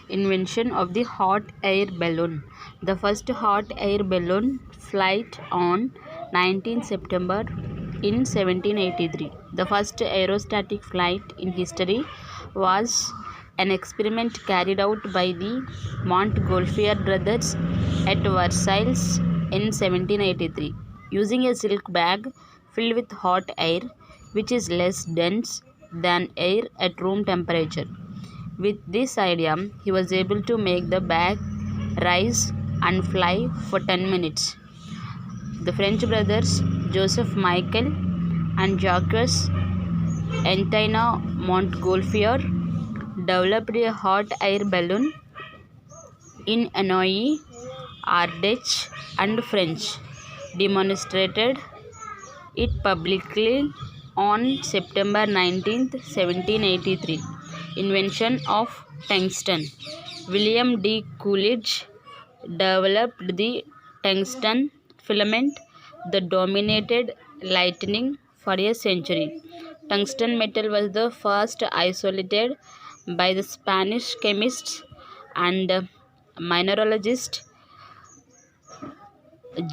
Invention of the hot air balloon. The first hot air balloon flight on 19 September in 1783. The first aerostatic flight in history was an experiment carried out by the Montgolfier brothers at Versailles in 1783, using a silk bag filled with hot air, which is less dense than air at room temperature. With this idea, he was able to make the bag rise and fly for 10 minutes. The French brothers Joseph Michel and Jacques Antoine Montgolfier developed a hot air balloon in Anoye, Ardèche, and French demonstrated it publicly on September 19, 1783. Invention of tungsten. William D. Coolidge developed the tungsten filament that dominated lighting for a century. Tungsten metal was the first isolated by the Spanish chemist and mineralogist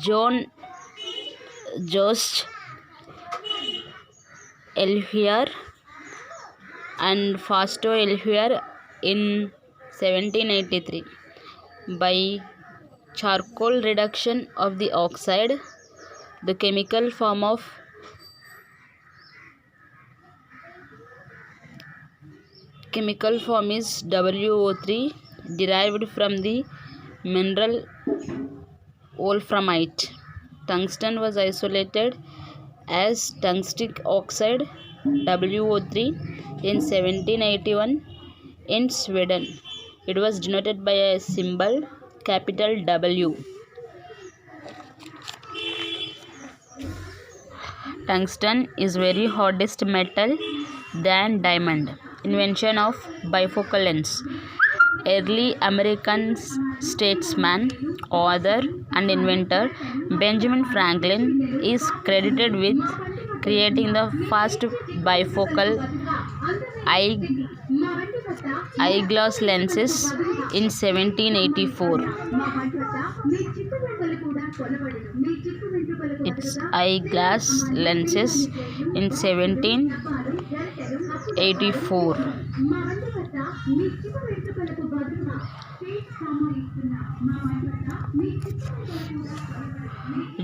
John Joseph Elhuer and Fasto Elhuer in 1783 by charcoal reduction of the oxide. The chemical form is WO3, derived from the mineral wolframite. Tungsten was isolated as tungstic oxide WO3 in 1781 in Sweden. It was denoted by a symbol capital W. Tungsten is very hardest metal than diamond. Invention of bifocal lens. Early American statesman, author, and inventor Benjamin Franklin is credited with creating the first bifocal eyeglass lenses in 1784. Its eyeglass lenses in 1784.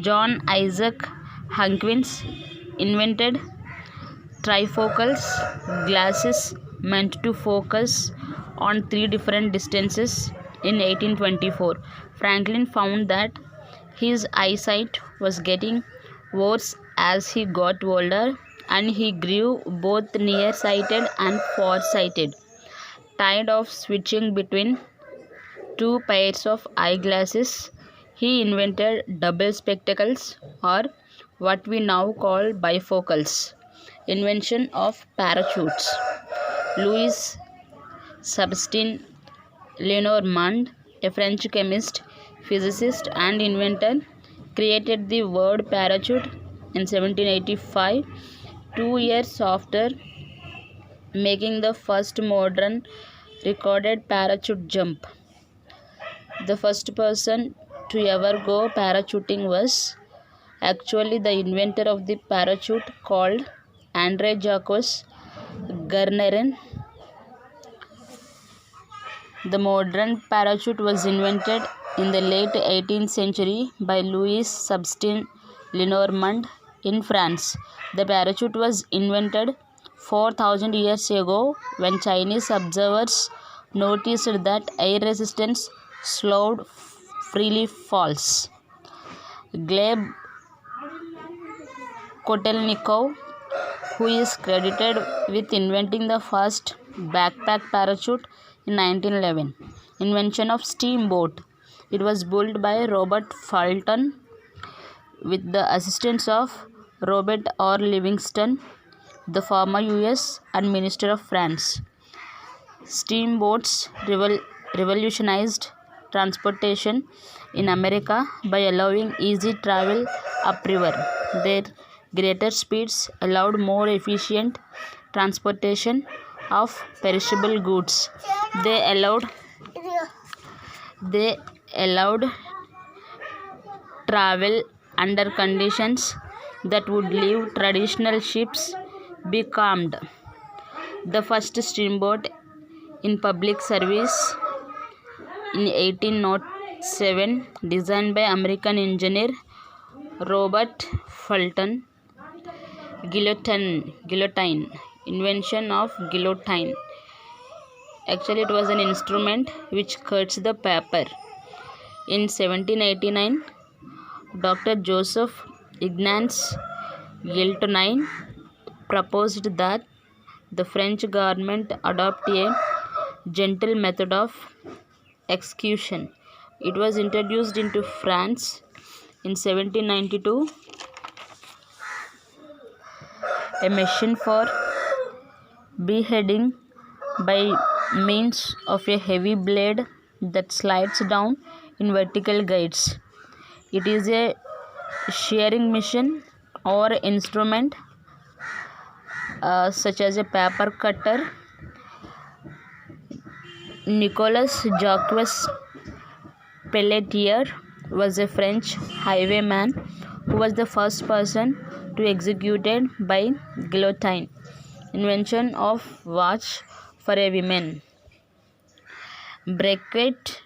John Isaac Hankwins invented trifocals, glasses meant to focus on 3 different distances in 1824. Franklin found that his eyesight was getting worse as he got older, and he grew both nearsighted and farsighted. Tired of switching between 2 pairs of eyeglasses, he invented double spectacles, or what we now call bifocals. Invention of parachutes. Louis Sebastien Lenormand, a French chemist, physicist, and inventor, created the word parachute in 1785, 2 years after making the first modern recorded parachute jump. The first person to ever go parachuting was actually the inventor of the parachute, called André Jacques Garnerin. The modern parachute was invented in the late 18th century by Louis Sebastien Lenormand in France. The parachute was invented 4,000 years ago when Chinese observers noticed that air resistance slowed freely falls. Gleb Kotelnikov, who is credited with inventing the first backpack parachute in 1911. Invention of steamboat. It was built by Robert Fulton with the assistance of Robert R. Livingston, the former U.S. and Minister of France. Steamboats revolutionized transportation in America by allowing easy travel upriver. Their greater speeds allowed more efficient transportation of perishable goods. They allowed They allowed travel under conditions that would leave traditional ships becalmed. The first steamboat in public service in 1807, designed by American engineer Robert Fulton. Guillotine. Invention of guillotine. Actually, it was an instrument which cuts the paper. In 1789, Dr. Joseph Ignace Guillotine proposed that the French government adopt a gentle method of execution. It was introduced into France in 1792. A machine for beheading by means of a heavy blade that slides down in vertical guides. It is a shearing machine or instrument such as a paper cutter. Nicolas Jacques Pelletier was a French highwayman who was the first person to executed by guillotine. Invention of watch for a woman. Braquet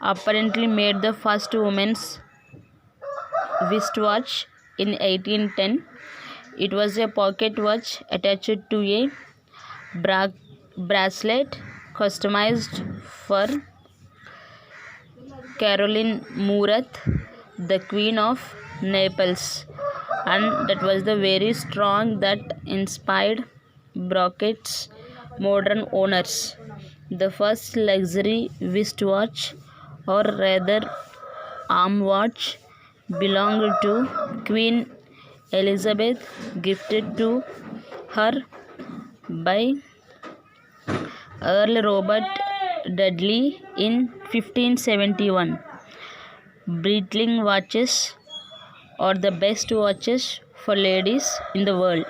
apparently made the first woman's wristwatch in 1810. It was a pocket watch attached to a bracelet customized for Caroline Murat, the Queen of Naples, and that was the very strong that inspired Braquet's modern owners. The first luxury wristwatch, or rather arm watch, belonged to Queen Elizabeth, gifted to her by Earl Robert Dudley in 1571. Breitling watches are the best watches for ladies in the world.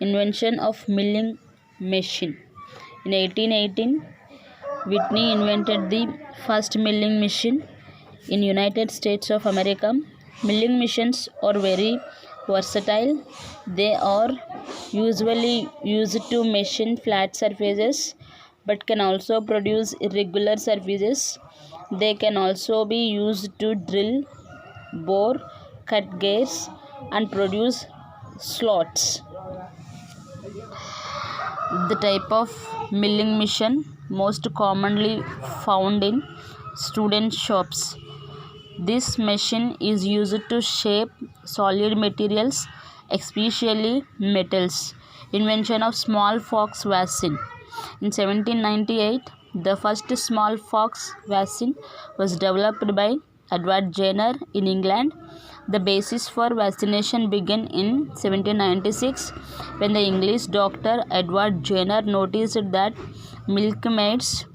Invention of milling machine. In 1818, Whitney invented the first milling machine in United States of America. Milling machines are very versatile. They are usually used to machine flat surfaces but can also produce irregular surfaces. They can also be used to drill, bore, cut gears and produce slots. The type of milling machine most commonly found in student shops. This machine is used to shape solid materials, especially metals. Invention of smallpox vaccine. In 1798, the first smallpox vaccine was developed by Edward Jenner in England. The basis for vaccination began in 1796 when the English doctor Edward Jenner noticed that milkmaids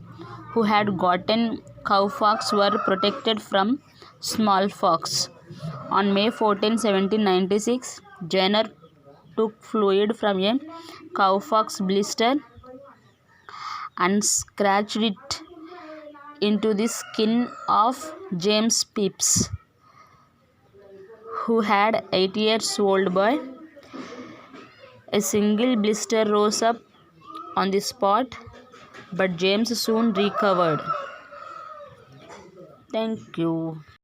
who had gotten cowpox were protected from smallpox. On May 14, 1796, Jenner took fluid from a cowpox blister and scratched it into the skin of James Pepys, who had 8-year-old boy. A single blister rose up on the spot, but James soon recovered. Thank you.